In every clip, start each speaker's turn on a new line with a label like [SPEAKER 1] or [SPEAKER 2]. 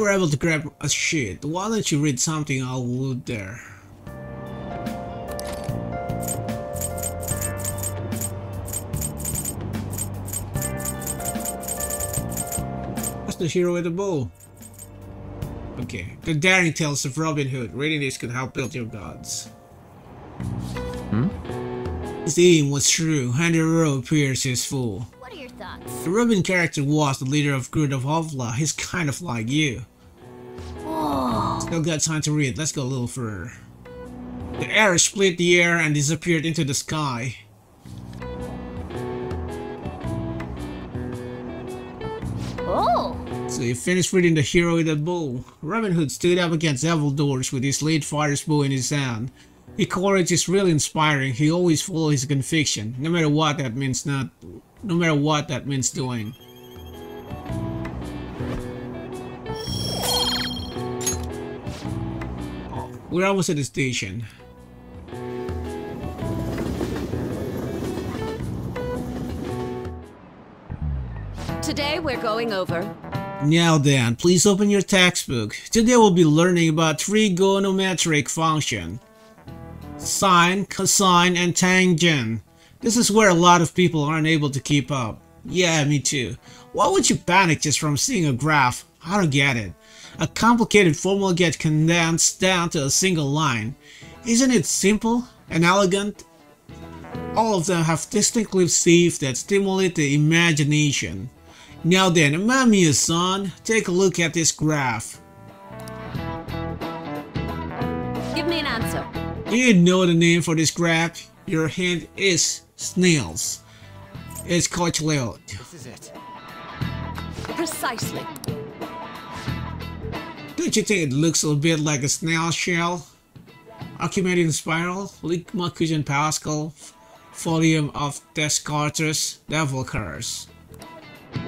[SPEAKER 1] were able to grab a sheet. Why don't you read something I'll loot there? What's the hero with the bow? Okay. The daring tales of Robin Hood. Reading this could help build your gods. His aim was true, and the road appears his fool.
[SPEAKER 2] What are your thoughts?
[SPEAKER 1] The Robin character was the leader of Grid of Hovla. He's kind of like you.
[SPEAKER 2] Whoa.
[SPEAKER 1] Still got time to read. Let's go a little further. The arrow split the air and disappeared into the sky.
[SPEAKER 2] Oh.
[SPEAKER 1] So you finished reading The Hero with a Bow. Robin Hood stood up against evil doors with his late father's bow in his hand. His courage is really inspiring. He always follows his conviction, no matter what that means doing. Oh, we're almost at the station.
[SPEAKER 2] Today we're going over.
[SPEAKER 1] Now then, please open your textbook. Today we'll be learning about trigonometric function. Sine, cosine, and tangent. This is where a lot of people aren't able to keep up. Yeah, me too. Why would you panic just from seeing a graph? I don't get it. A complicated formula gets condensed down to a single line. Isn't it simple and elegant? All of them have distinctive shapes that stimulate the imagination. Now then, Amamiya-san, take a look at this graph.
[SPEAKER 2] Give me an answer.
[SPEAKER 1] Do you know the name for this graph? Your hint is snails. It's Coachleo.
[SPEAKER 3] This is it.
[SPEAKER 2] Precisely.
[SPEAKER 1] Don't you think it looks a bit like a snail shell? Archimedean spiral, Ligma Cushion Pascal, Folium of Descartes, Devil Curse.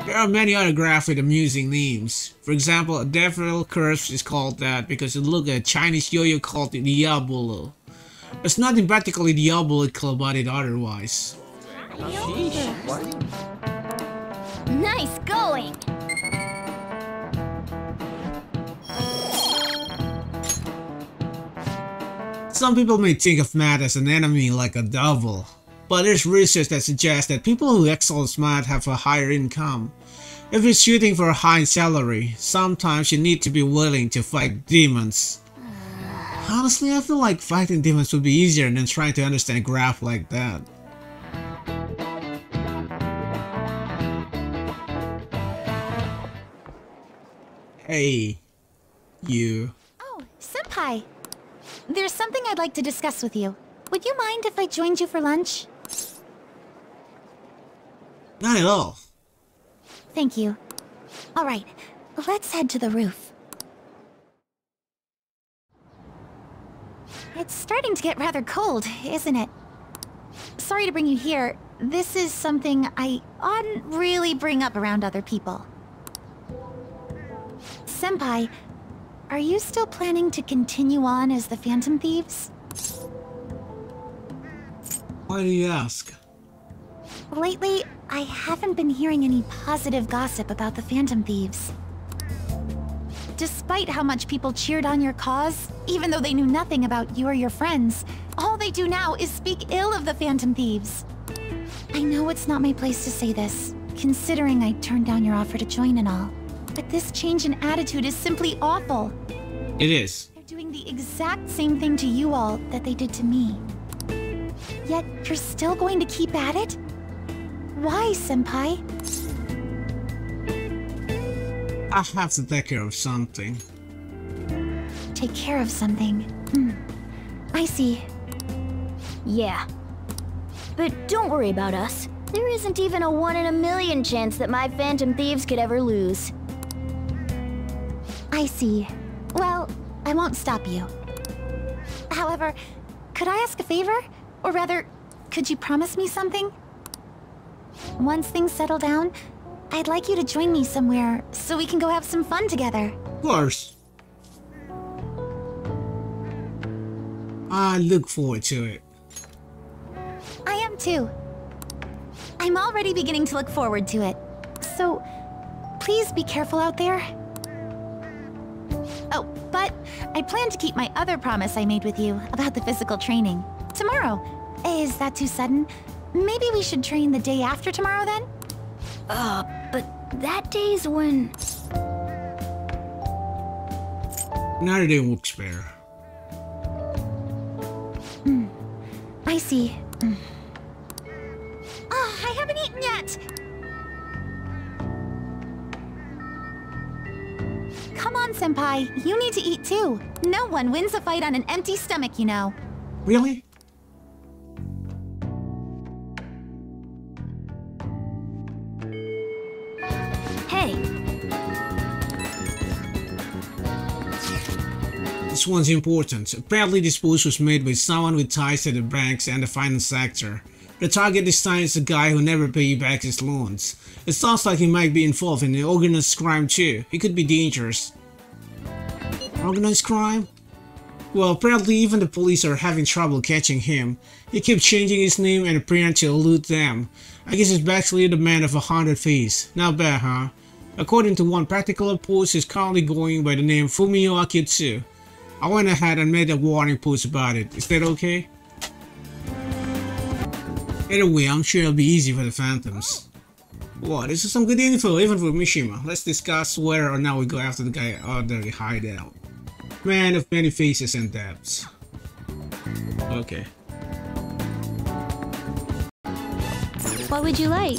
[SPEAKER 1] There are many other graphs with amusing names. For example, a devil curse is called that because it looks like a Chinese yo-yo called the Diabolo. There's nothing practically diabolical about it otherwise.
[SPEAKER 2] Nice going.
[SPEAKER 1] Some people may think of math as an enemy like a devil, but there's research that suggests that people who excel at math have a higher income. If you're shooting for a high salary, sometimes you need to be willing to fight demons. Honestly, I feel like fighting demons would be easier than trying to understand a graph like that. Hey, you.
[SPEAKER 4] Oh, Senpai. There's something I'd like to discuss with you. Would you mind if I joined you for lunch?
[SPEAKER 1] Not at all.
[SPEAKER 4] Thank you. Alright, let's head to the roof. It's starting to get rather cold, isn't it? Sorry to bring you here. This is something I oughtn't really bring up around other people. Senpai, are you still planning to continue on as the Phantom Thieves?
[SPEAKER 1] Why do you ask?
[SPEAKER 4] Lately, I haven't been hearing any positive gossip about the Phantom Thieves. Despite how much people cheered on your cause, even though they knew nothing about you or your friends, all they do now is speak ill of the Phantom Thieves. I know it's not my place to say this, considering I turned down your offer to join and all, but this change in attitude is simply awful.
[SPEAKER 1] It is.
[SPEAKER 4] They're doing the exact same thing to you all that they did to me. Yet you're still going to keep at it? Why, Senpai?
[SPEAKER 1] I have to take care of something.
[SPEAKER 4] Take care of something. I see.
[SPEAKER 2] Yeah. But don't worry about us. There isn't even a 1 in a million chance that my Phantom Thieves could ever lose.
[SPEAKER 4] I see. Well, I won't stop you. However, could I ask a favor? Or rather, could you promise me something? Once things settle down, I'd like you to join me somewhere so we can go have some fun together.
[SPEAKER 1] Of course. I look forward to it.
[SPEAKER 4] I am too. I'm already beginning to look forward to it. So, please be careful out there. I plan to keep my other promise I made with you about the physical training. Tomorrow. Is that too sudden? Maybe we should train the day after tomorrow then?
[SPEAKER 2] But that day's when...
[SPEAKER 1] Another day works better.
[SPEAKER 4] I see. Oh, I haven't eaten yet! Come on, Senpai. You need to eat too. No one wins a fight on an empty stomach, you know.
[SPEAKER 1] Really?
[SPEAKER 2] Hey,
[SPEAKER 1] This one's important. Apparently this post was made by someone with ties to the banks and the finance sector. The target this time is the guy who never paid back his loans. It sounds like he might be involved in organized crime too. He could be dangerous. Organized crime? Well, apparently even the police are having trouble catching him. He keeps changing his name and appearance to elude them. I guess he's basically the man of 100 faces. Not bad, huh? According to one particular post, he's currently going by the name Fumio Akitsu. I went ahead and made a warning post about it. Is that okay? Either way, I'm sure it'll be easy for the Phantoms. Wow, this is some good info, even for Mishima. Let's discuss whether or not we go after the guy out there in hideout. Man of many faces and depths. Okay.
[SPEAKER 2] what would you like?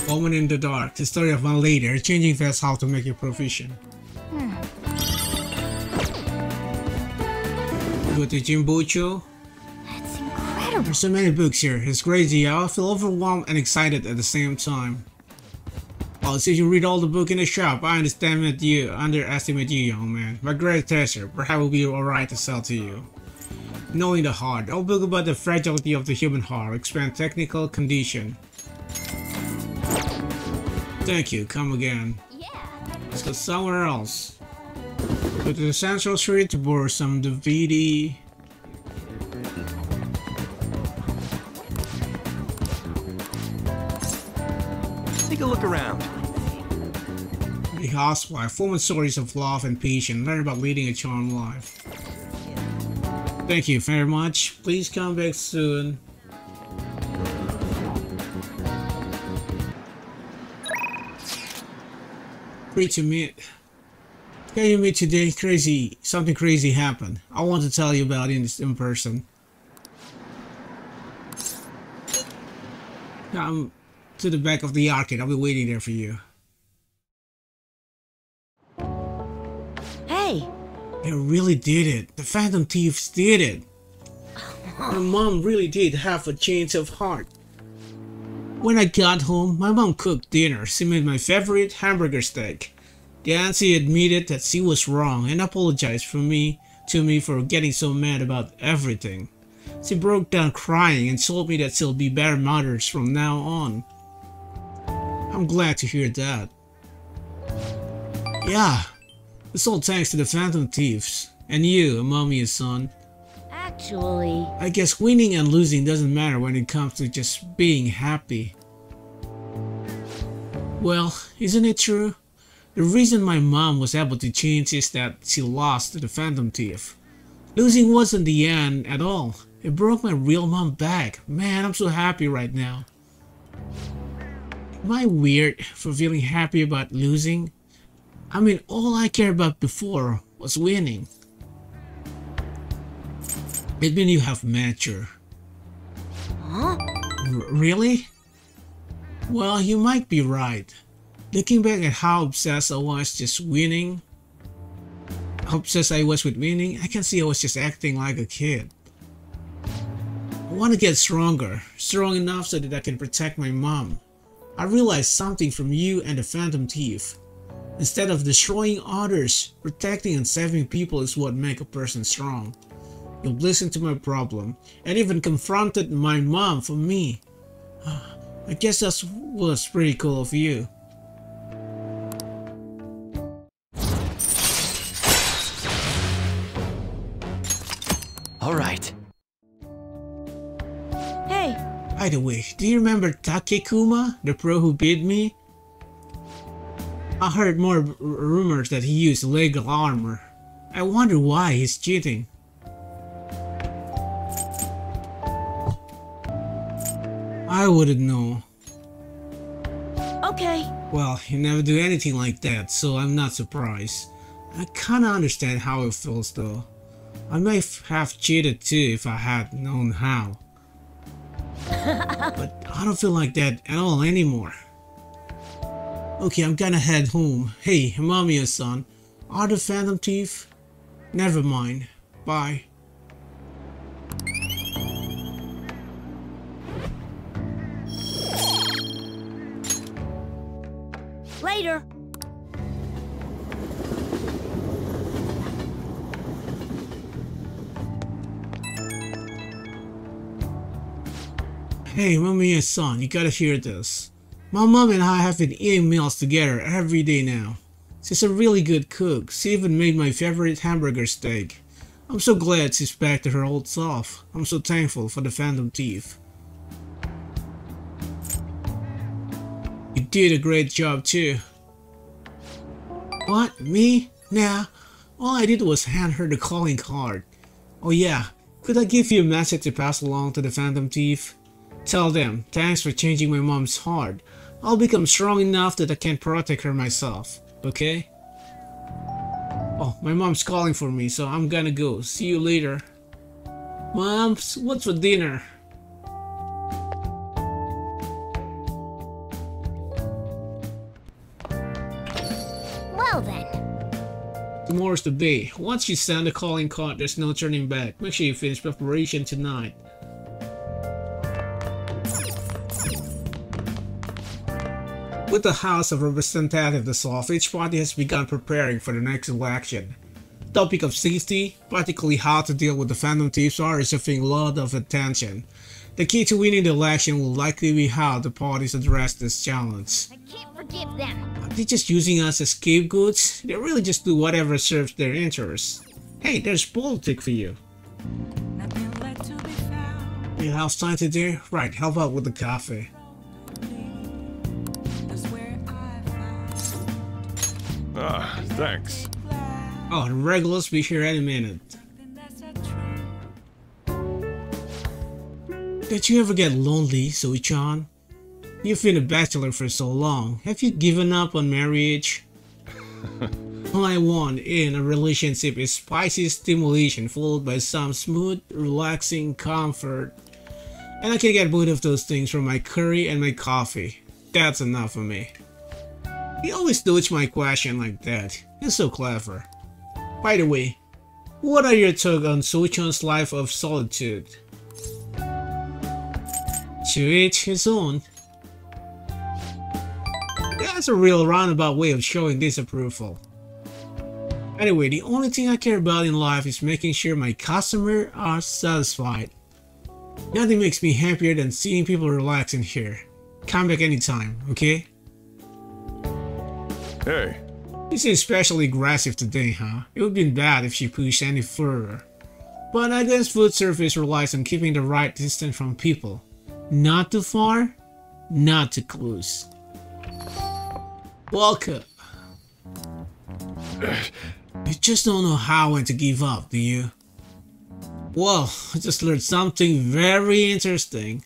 [SPEAKER 1] Woman in the Dark, the story of one lady changing fast how to make a profession. Go to Jimbocho.
[SPEAKER 2] That's incredible.
[SPEAKER 1] There's so many books here, it's crazy. I feel overwhelmed and excited at the same time. Well, since you read all the book in the shop, I understand that you underestimate you, young man. My great treasure, perhaps will be alright to sell to you. Knowing the Heart, a book about the fragility of the human heart, expand technical condition. Thank you, come again.
[SPEAKER 2] Yeah.
[SPEAKER 1] Let's go somewhere else. Go to the Central Street to borrow some DVD.
[SPEAKER 3] Take a look around.
[SPEAKER 1] The Housewife, former stories of love and patience, learn about leading a charmed life. Thank you very much. Please come back soon. Free to meet. Can you meet today? Something crazy happened. I want to tell you about it in person. Come to the back of the arcade. I'll be waiting there for you.
[SPEAKER 2] Hey.
[SPEAKER 1] They really did it. The Phantom Thieves did it. My mom really did have a change of heart. When I got home, my mom cooked dinner. She made my favorite hamburger steak. Then she admitted that she was wrong and apologized to me for getting so mad about everything. She broke down crying and told me that she'll be better mothers from now on. I'm glad to hear that. Yeah, it's all thanks to the Phantom Thieves. And you, Amamiya's son.
[SPEAKER 2] Actually...
[SPEAKER 1] I guess winning and losing doesn't matter when it comes to just being happy. Well, isn't it true? The reason my mom was able to change is that she lost to the Phantom Thief. Losing wasn't the end at all. It broke my real mom back. Man, I'm so happy right now. Am I weird for feeling happy about losing? I mean, all I cared about before was winning. Maybe you have matured.
[SPEAKER 2] Huh?
[SPEAKER 1] Really? Well, you might be right. Looking back at how obsessed I was just winning, how obsessed I was with winning, I can see I was just acting like a kid. I want to get stronger, strong enough so that I can protect my mom. I realized something from you and the Phantom Thief. Instead of destroying others, protecting and saving people is what makes a person strong. You've listened to my problem and even confronted my mom for me. I guess that was pretty cool of you.
[SPEAKER 3] All right.
[SPEAKER 2] Hey.
[SPEAKER 1] By the way, do you remember Takekuma, the pro who beat me? I heard more rumors that he used legal armor. I wonder why he's cheating. I wouldn't know.
[SPEAKER 2] Okay.
[SPEAKER 1] Well, you never do anything like that, so I'm not surprised. I kinda understand how it feels though. I may have cheated too if I had known how. But I don't feel like that at all anymore. Okay, I'm gonna head home. Hey, Amamiya-san, are the Phantom Thief? Never mind. Bye.
[SPEAKER 2] Later.
[SPEAKER 1] Hey, Amamiya-san, you gotta hear this. My mom and I have been eating meals together every day now. She's a really good cook. She even made my favorite hamburger steak. I'm so glad she's back to her old self. I'm so thankful for the Phantom Thief. You did a great job too. What? Me? Nah. All I did was hand her the calling card. Oh yeah, could I give you a message to pass along to the Phantom Thief? Tell them, thanks for changing my mom's heart. I'll become strong enough that I can protect her myself, okay? Oh, my mom's calling for me, so I'm gonna go. See you later. Moms, what's for dinner?
[SPEAKER 2] Well then.
[SPEAKER 1] Tomorrow's the day. Once you send the calling card, there's no turning back. Make sure you finish preparation tonight. With the House of Representatives dissolved, each party has begun preparing for the next election. The topic of safety, particularly how to deal with the Phantom Thieves, are receiving a lot of attention. The key to winning the election will likely be how the parties address this challenge.
[SPEAKER 2] I can't forgive them.
[SPEAKER 1] Are they just using us as scapegoats? They really just do whatever serves their interests. Hey, there's politics for you. You have time today? Right, help out with the coffee.
[SPEAKER 3] Ah, thanks.
[SPEAKER 1] Oh, the regulars be here any minute. Did you ever get lonely, Sui-chan? You've been a bachelor for so long. Have you given up on marriage? All I want in a relationship is spicy stimulation followed by some smooth, relaxing comfort. And I can get both of those things from my curry and my coffee. That's enough for me. He always dodges my question like that. He's so clever. By the way, what are your thoughts on Sui-chan's life of solitude? To each his own. That's a real roundabout way of showing disapproval. Anyway, the only thing I care about in life is making sure my customers are satisfied. Nothing makes me happier than seeing people relax in here. Come back anytime, okay?
[SPEAKER 3] Hey.
[SPEAKER 1] You seem especially aggressive today, huh? It would have been bad if she pushed any further. But I guess food service relies on keeping the right distance from people. Not too far, not too close. Welcome. You just don't know how when to give up, do you? Well, I just learned something very interesting.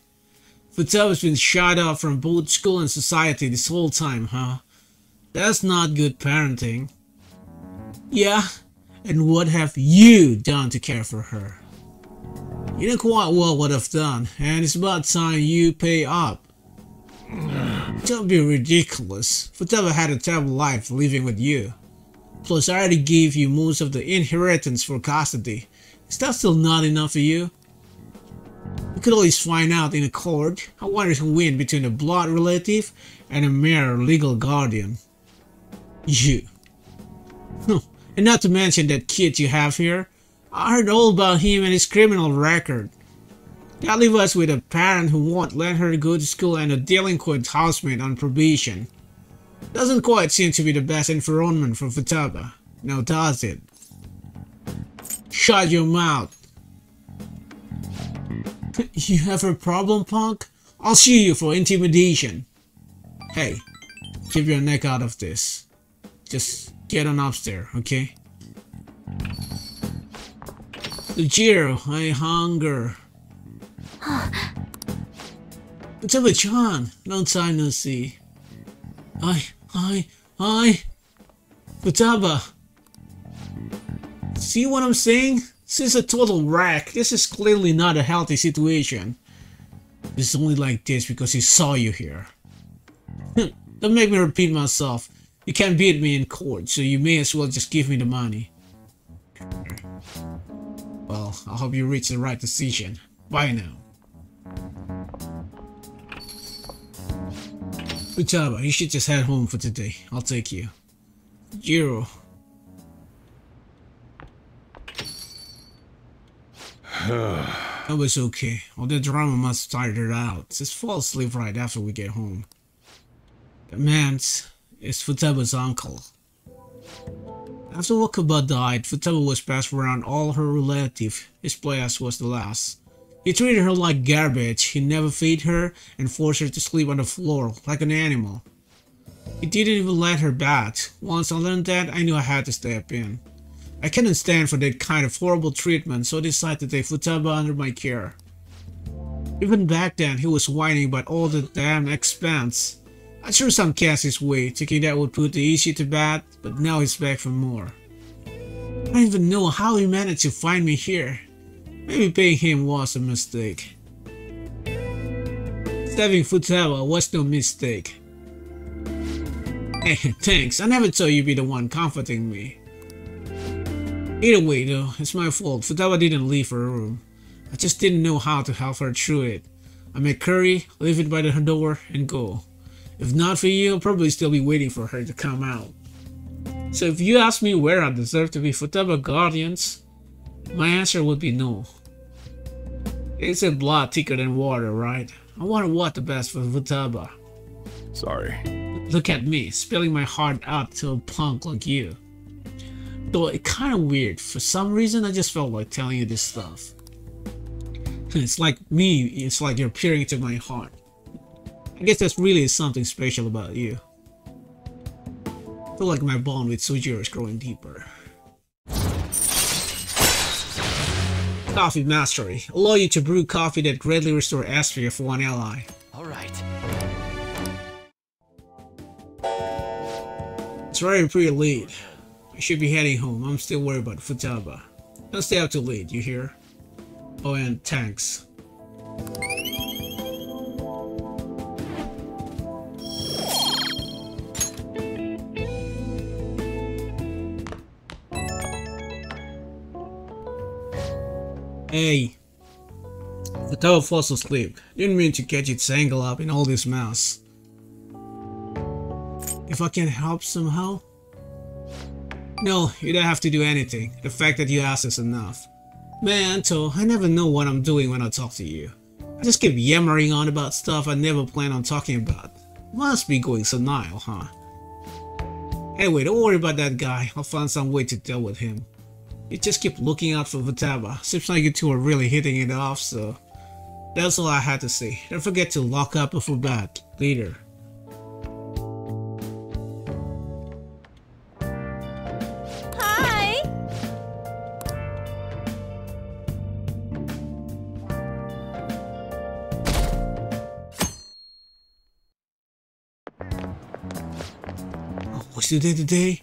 [SPEAKER 1] Futaba's been shut out from both school and society this whole time, huh? That's not good parenting. Yeah, and what have you done to care for her? You know quite well what I've done, and it's about time you pay up. Don't be ridiculous. Futaba had a terrible life living with you. Plus, I already gave you most of the inheritance for custody. Is that still not enough for you? We could always find out in a court. I wonder who wins between a blood relative and a mere legal guardian. You. And not to mention that kid you have here. I heard all about him and his criminal record. That leaves us with a parent who won't let her go to school and a delinquent housemate on probation. Doesn't quite seem to be the best environment for Futaba. Now does it? Shut your mouth. You have a problem, punk? I'll sue you for intimidation. Hey, keep your neck out of this. Just get on upstairs, okay? Lujiro, I hunger. Futaba-chan, long time no see. Futaba. See what I'm saying? This is a total wreck. This is clearly not a healthy situation. It's only like this because he saw you here. Don't make me repeat myself. You can't beat me in court, so you may as well just give me the money. Well, I hope you reach the right decision. Bye now. Futaba, you should just head home for today. I'll take you. Jiro. That was okay. All the drama must have tired her out. Just fall asleep right after we get home. The man is Futaba's uncle. After Wakaba died, Futaba was passed around all her relatives. His place was the last. He treated her like garbage. He never fed her and forced her to sleep on the floor like an animal. He didn't even let her bath. Once I learned that, I knew I had to step in. I couldn't stand for that kind of horrible treatment, so I decided to take Futaba under my care. Even back then, he was whining about all the damn expense. I threw some cash his way, thinking that would put the issue to bed, but now he's back for more. I don't even know how he managed to find me here. Maybe paying him was a mistake. Saving Futaba was no mistake. Hey, thanks. I never thought you'd be the one comforting me. Either way though, it's my fault. Futaba didn't leave her room. I just didn't know how to help her through it. I make curry, leave it by the door, and go. If not for you, I'll probably still be waiting for her to come out. So if you ask me where I deserve to be Futaba Guardians, my answer would be no. They said blood thicker than water, right? I want to want the best for Futaba.
[SPEAKER 3] Sorry.
[SPEAKER 1] Look at me, spilling my heart out to a punk like you. Though it's kind of weird, for some reason I just felt like telling you this stuff. It's like me, it's like you're peering into my heart. I guess that's really something special about you. I feel like my bond with Sujiro is growing deeper. Coffee Mastery. Allow you to brew coffee that greatly restores SP for one ally.
[SPEAKER 5] Alright.
[SPEAKER 1] It's already pretty late. I should be heading home. I'm still worried about Futaba. Don't stay up too late, you hear? Oh, and thanks. Hey. Futaba falls asleep. Didn't mean to get you tangled up in all this mess. If I can help somehow? No, you don't have to do anything. The fact that you asked is enough. Man, Anto, I never know what I'm doing when I talk to you. I just keep yammering on about stuff I never plan on talking about. Must be going senile, huh? Anyway, don't worry about that guy. I'll find some way to deal with him. You just keep looking out for Futaba. Seems like you two are really hitting it off, so... That's all I had to say. Don't forget to lock up before bed. Later. What's the day today?